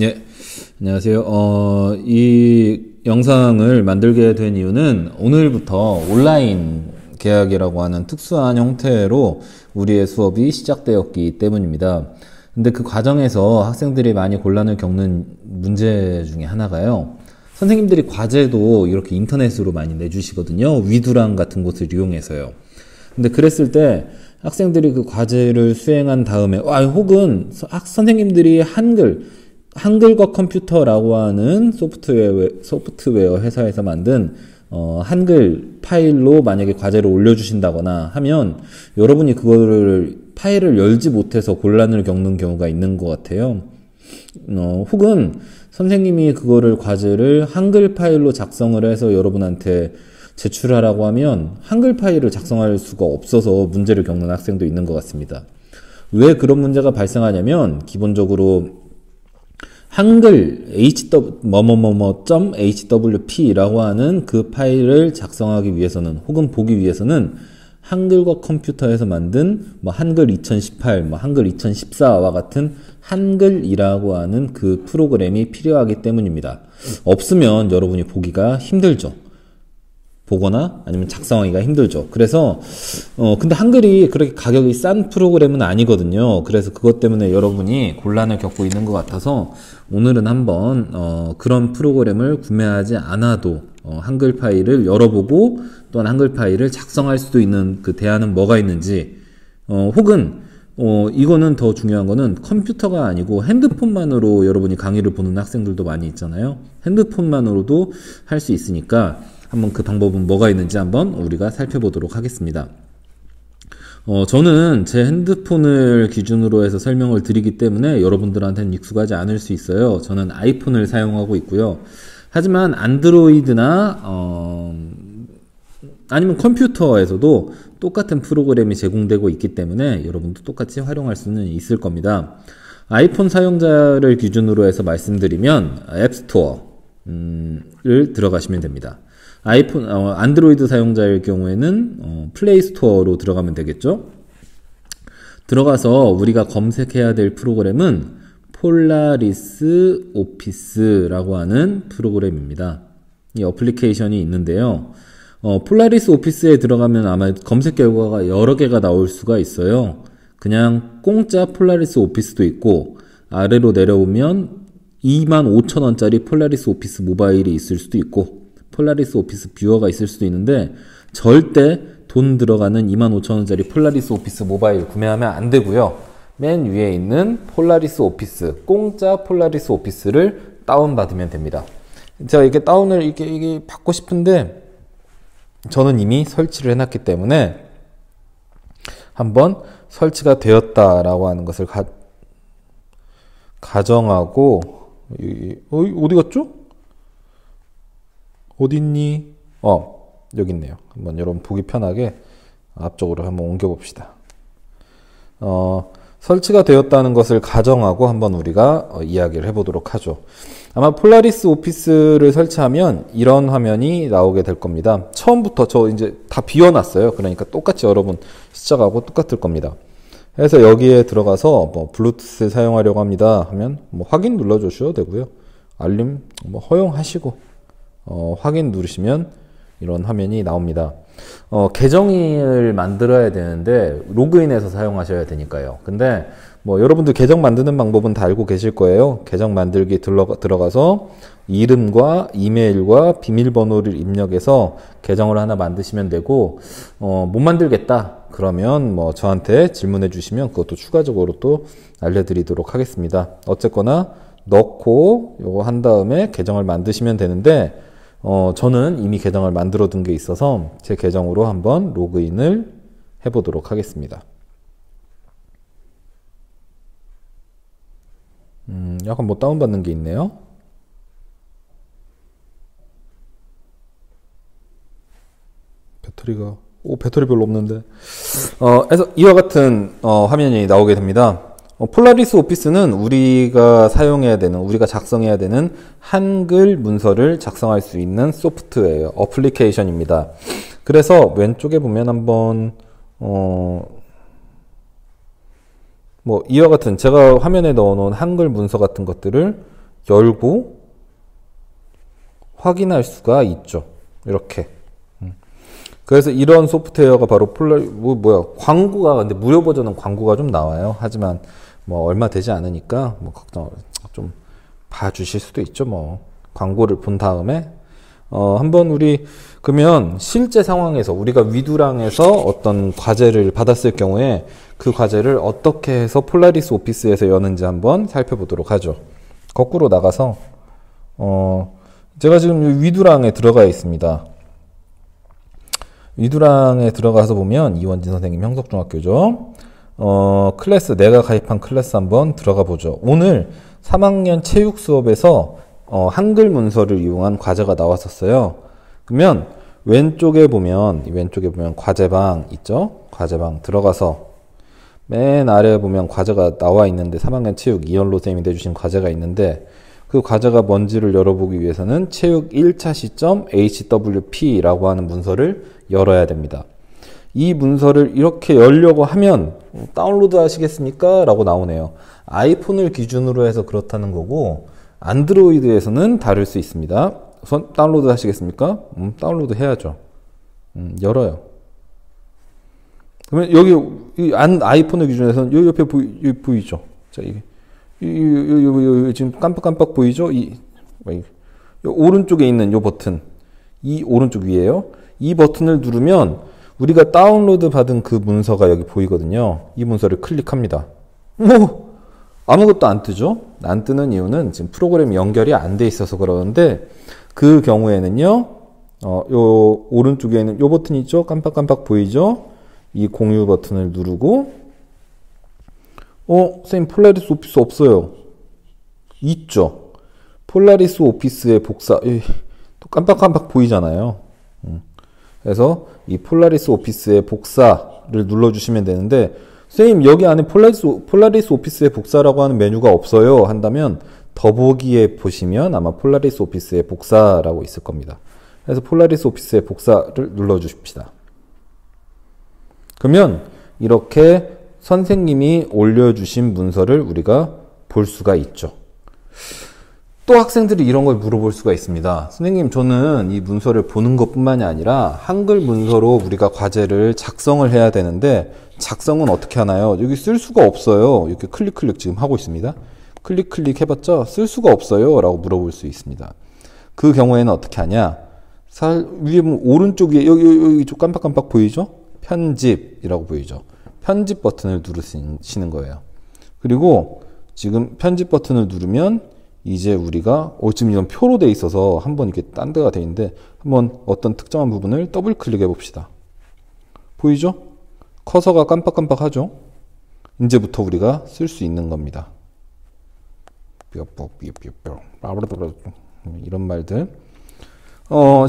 예, 안녕하세요. 이 영상을 만들게 된 이유는 오늘부터 온라인 계약이라고 하는 특수한 형태로 우리의 수업이 시작되었기 때문입니다. 근데 그 과정에서 학생들이 많이 곤란을 겪는 문제 중에 하나가요. 선생님들이 과제도 이렇게 인터넷으로 많이 내주시거든요. 위두랑 같은 곳을 이용해서요. 근데 그랬을 때 학생들이 그 과제를 수행한 다음에 혹은 선생님들이 한글과 컴퓨터라고 하는 소프트웨어 회사에서 만든 한글 파일로 만약에 과제를 올려주신다거나 하면 여러분이 그거를 파일을 열지 못해서 곤란을 겪는 경우가 있는 것 같아요. 혹은 선생님이 그거를 과제를 한글 파일로 작성을 해서 여러분한테 제출하라고 하면 한글 파일을 작성할 수가 없어서 문제를 겪는 학생도 있는 것 같습니다. 왜 그런 문제가 발생하냐면 기본적으로 한글 hwp라고 하는 그 파일을 작성하기 위해서는 혹은 보기 위해서는 한글과 컴퓨터에서 만든 한글 2018, 한글 2014와 같은 한글이라고 하는 그 프로그램이 필요하기 때문입니다. 없으면 여러분이 보기가 힘들죠. 보거나 아니면 작성하기가 힘들죠. 그래서 근데 한글이 그렇게 가격이 싼 프로그램은 아니거든요. 그래서 그것 때문에 여러분이 곤란을 겪고 있는 것 같아서 오늘은 한번 그런 프로그램을 구매하지 않아도 한글 파일을 열어보고 또한 한글 파일을 작성할 수도 있는 그 대안은 뭐가 있는지 혹은 이거는 더 중요한 거는 컴퓨터가 아니고 핸드폰만으로 여러분이 강의를 보는 학생들도 많이 있잖아요. 핸드폰만으로도 할 수 있으니까 한번 그 방법은 뭐가 있는지 한번 우리가 살펴보도록 하겠습니다. 저는 제 핸드폰을 기준으로 해서 설명을 드리기 때문에 여러분들한테는 익숙하지 않을 수 있어요. 저는 아이폰을 사용하고 있고요. 하지만 안드로이드나 아니면 컴퓨터에서도 똑같은 프로그램이 제공되고 있기 때문에 여러분도 똑같이 활용할 수는 있을 겁니다. 아이폰 사용자를 기준으로 해서 말씀드리면 앱스토어를 들어가시면 됩니다. 안드로이드 사용자일 경우에는 플레이스토어로 들어가면 되겠죠. 들어가서 우리가 검색해야 될 프로그램은 폴라리스 오피스라고 하는 프로그램입니다. 이 어플리케이션이 있는데요. 폴라리스 오피스에 들어가면 아마 검색 결과가 여러 개가 나올 수가 있어요. 그냥 공짜 폴라리스 오피스도 있고 아래로 내려오면 25,000원짜리 폴라리스 오피스 모바일이 있을 수도 있고 폴라리스 오피스 뷰어가 있을 수도 있는데 절대 돈 들어가는 25,000원짜리 폴라리스 오피스 모바일 구매하면 안 되고요. 맨 위에 있는 폴라리스 오피스, 공짜 폴라리스 오피스를 다운받으면 됩니다. 제가 이게 다운을 이게 받고 싶은데 저는 이미 설치를 해놨기 때문에 한번 설치가 되었다라고 하는 것을 가정하고 어디 갔죠? 어딨니? 여기 있네요. 한번 여러분 보기 편하게 앞쪽으로 한번 옮겨봅시다. 설치가 되었다는 것을 가정하고 한번 우리가 이야기를 해보도록 하죠. 아마 폴라리스 오피스를 설치하면 이런 화면이 나오게 될 겁니다. 처음부터 저 이제 다 비워놨어요. 그러니까 똑같이 여러분 시작하고 똑같을 겁니다. 그래서 여기에 들어가서 블루투스 사용하려고 합니다 하면 확인 눌러주셔도 되고요. 알림 허용하시고 확인 누르시면 이런 화면이 나옵니다. 계정을 만들어야 되는데 로그인해서 사용하셔야 되니까요. 근데 여러분들 계정 만드는 방법은 다 알고 계실 거예요. 계정 만들기 들어가서 이름과 이메일과 비밀번호를 입력해서 계정을 하나 만드시면 되고 못 만들겠다 그러면 저한테 질문해 주시면 그것도 추가적으로 또 알려드리도록 하겠습니다. 어쨌거나 넣고 요거 한 다음에 계정을 만드시면 되는데 저는 이미 계정을 만들어 둔 게 있어서 제 계정으로 한번 로그인을 해보도록 하겠습니다. 약간 다운받는 게 있네요. 배터리 별로 없는데. 그래서 이와 같은 화면이 나오게 됩니다. 폴라리스 오피스는 우리가 작성해야 되는 한글 문서를 작성할 수 있는 소프트웨어, 어플리케이션입니다. 그래서 왼쪽에 보면 한번 뭐 이와 같은 제가 화면에 넣어놓은 한글 문서 같은 것들을 열고 확인할 수가 있죠. 이렇게. 그래서 이런 소프트웨어가 바로 광고가, 근데 무료 버전은 광고가 좀 나와요. 하지만 뭐 얼마 되지 않으니까 뭐 걱정 좀 봐주실 수도 있죠. 뭐 광고를 본 다음에 한번 우리 그러면 실제 상황에서 우리가 위두랑에서 어떤 과제를 받았을 경우에 그 과제를 어떻게 해서 폴라리스 오피스에서 여는지 한번 살펴보도록 하죠. 거꾸로 나가서 제가 지금 위두랑에 들어가 있습니다. 위두랑에 들어가서 보면 이원진 선생님 형석중학교죠. 클래스 내가 가입한 클래스 한번 들어가 보죠. 오늘 3학년 체육 수업에서 한글 문서를 이용한 과제가 나왔었어요. 그러면 왼쪽에 보면 과제방 있죠? 과제방 들어가서 맨 아래에 보면 과제가 나와 있는데 3학년 체육 이현로 선생님이 내주신 과제가 있는데 그 과제가 뭔지를 열어보기 위해서는 체육 1차 시점 HWP라고 하는 문서를 열어야 됩니다. 이 문서를 이렇게 열려고 하면 다운로드 하시겠습니까? 라고 나오네요. 아이폰을 기준으로 해서 그렇다는 거고 안드로이드에서는 다를 수 있습니다. 우선 다운로드 하시겠습니까? 다운로드 해야죠. 열어요. 그러면 여기 아이폰을 기준에서는 여기 옆에 보이죠? 자, 이게 지금 깜빡깜빡 보이죠? 이 오른쪽에 있는 이 버튼, 이 오른쪽 위에요. 이 버튼을 누르면 우리가 다운로드 받은 그 문서가 여기 보이거든요. 이 문서를 클릭합니다. 아무것도 안 뜨죠? 안 뜨는 이유는 지금 프로그램이 연결이 안 돼 있어서 그러는데 그 경우에는요, 요 오른쪽에 있는 요 버튼 있죠? 깜빡깜빡 보이죠? 이 공유 버튼을 누르고 선생님 폴라리스 오피스 없어요. 있죠? 폴라리스 오피스의 복사 또 깜빡깜빡 보이잖아요. 그래서 이 폴라리스 오피스의 복사를 눌러주시면 되는데 선생님 여기 안에 폴라리스 오피스의 복사라고 하는 메뉴가 없어요 한다면 더보기에 보시면 아마 폴라리스 오피스의 복사라고 있을 겁니다. 그래서 폴라리스 오피스의 복사를 눌러주십시다. 그러면 이렇게 선생님이 올려주신 문서를 우리가 볼 수가 있죠. 또 학생들이 이런 걸 물어볼 수가 있습니다. 선생님, 저는 이 문서를 보는 것뿐만이 아니라 한글 문서로 우리가 과제를 작성을 해야 되는데 작성은 어떻게 하나요? 여기 쓸 수가 없어요. 이렇게 클릭 지금 하고 있습니다. 클릭 해봤자 쓸 수가 없어요 라고 물어볼 수 있습니다. 그 경우에는 어떻게 하냐? 위에 보면 오른쪽에 여기 좀 깜빡깜빡 보이죠? 편집이라고 보이죠? 편집 버튼을 누르시는 거예요. 그리고 지금 편집 버튼을 누르면 이제 우리가 지금 이런 표로 돼 있어서 한번 이렇게 딴 데가 돼 있는데 한번 어떤 특정한 부분을 더블 클릭해 봅시다. 보이죠? 커서가 깜빡깜빡 하죠? 이제부터 우리가 쓸 수 있는 겁니다. 이런 말들.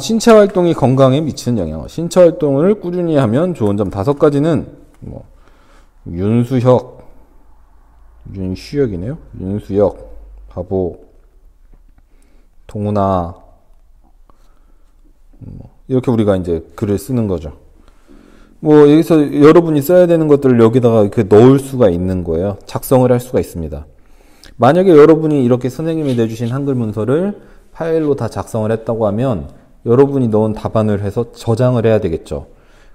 신체 활동이 건강에 미치는 영향. 신체 활동을 꾸준히 하면 좋은 점 5가지는 윤수혁이네요. 윤수혁, 바보, 동훈아, 이렇게 우리가 이제 글을 쓰는 거죠. 여기서 여러분이 써야 되는 것들을 여기다가 이렇게 넣을 수가 있는 거예요. 작성을 할 수가 있습니다. 만약에 여러분이 이렇게 선생님이 내주신 한글 문서를 파일로 다 작성을 했다고 하면 여러분이 넣은 답안을 해서 저장을 해야 되겠죠.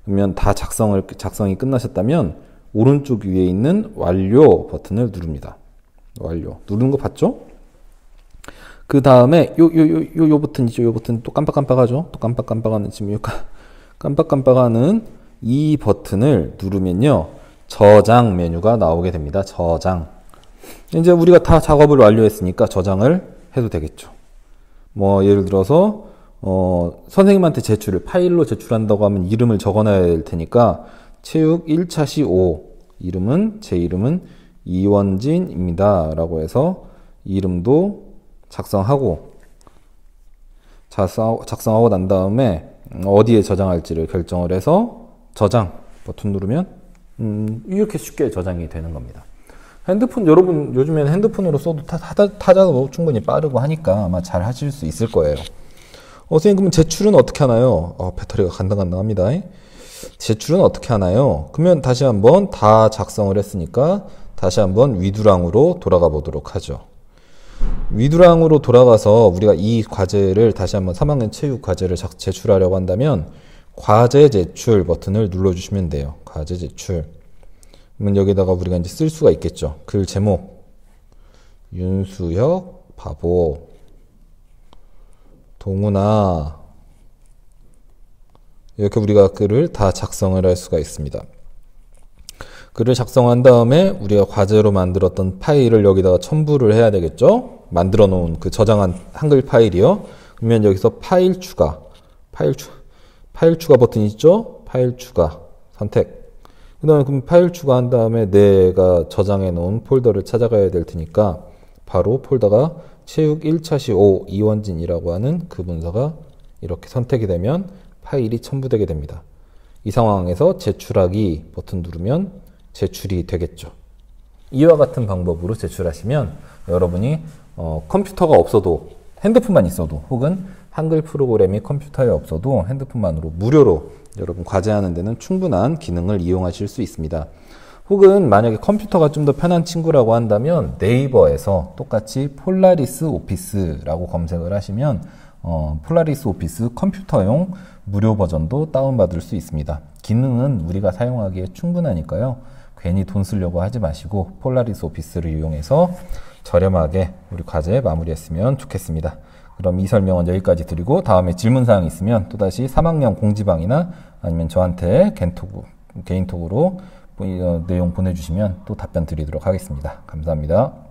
그러면 다 작성이 끝나셨다면 오른쪽 위에 있는 완료 버튼을 누릅니다. 완료. 누르는 거 봤죠? 그 다음에 요 버튼이죠. 요 버튼 또 깜빡깜빡하죠? 또 깜빡깜빡하는 지금 깜빡깜빡하는 이 버튼을 누르면요. 저장 메뉴가 나오게 됩니다. 저장. 이제 우리가 다 작업을 완료했으니까 저장을 해도 되겠죠. 예를 들어서 선생님한테 파일로 제출한다고 하면 이름을 적어놔야 될 테니까 체육 1차 시 5 제 이름은 이원진입니다 라고 해서 이름도 작성하고 난 다음에 어디에 저장할지를 결정을 해서 저장 버튼 누르면 이렇게 쉽게 저장이 되는 겁니다. 여러분 요즘에는 핸드폰으로 써도 타자도 충분히 빠르고 하니까 아마 잘 하실 수 있을 거예요. 선생님 그러면 제출은 어떻게 하나요? 배터리가 간당간당합니다. 제출은 어떻게 하나요? 그러면 다시 한번 다 작성을 했으니까 다시 한번 위두랑으로 돌아가 보도록 하죠. 위두랑으로 돌아가서 우리가 이 과제를 다시 한번 3학년 체육 과제를 제출하려고 한다면 과제 제출 버튼을 눌러주시면 돼요. 과제 제출. 그러면 여기다가 우리가 이제 쓸 수가 있겠죠. 글 제목 윤수혁 바보 동훈아 이렇게 우리가 글을 다 작성을 할 수가 있습니다. 글을 작성한 다음에 우리가 과제로 만들었던 파일을 여기다가 첨부를 해야 되겠죠. 만들어 놓은 그 저장한 한글 파일이요. 그러면 여기서 파일 추가 버튼이 있죠. 파일 추가 선택. 그 다음에 그럼 파일 추가한 다음에 내가 저장해 놓은 폴더를 찾아가야 될 테니까 바로 폴더가 체육 1차 시5 이원진이라고 하는 그 문서가 이렇게 선택이 되면 파일이 첨부되게 됩니다. 이 상황에서 제출하기 버튼 누르면 제출이 되겠죠. 이와 같은 방법으로 제출하시면 여러분이 컴퓨터가 없어도 핸드폰만 있어도 혹은 한글 프로그램이 컴퓨터에 없어도 핸드폰만으로 무료로 여러분 과제하는 데는 충분한 기능을 이용하실 수 있습니다. 혹은 만약에 컴퓨터가 좀 더 편한 친구라고 한다면 네이버에서 똑같이 폴라리스 오피스라고 검색을 하시면 폴라리스 오피스 컴퓨터용 무료 버전도 다운받을 수 있습니다. 기능은 우리가 사용하기에 충분하니까요. 괜히 돈 쓰려고 하지 마시고 폴라리스 오피스를 이용해서 저렴하게 우리 과제 마무리했으면 좋겠습니다. 그럼 이 설명은 여기까지 드리고 다음에 질문사항이 있으면 또다시 3학년 공지방이나 아니면 저한테 개인톡으로 내용 보내주시면 또 답변 드리도록 하겠습니다. 감사합니다.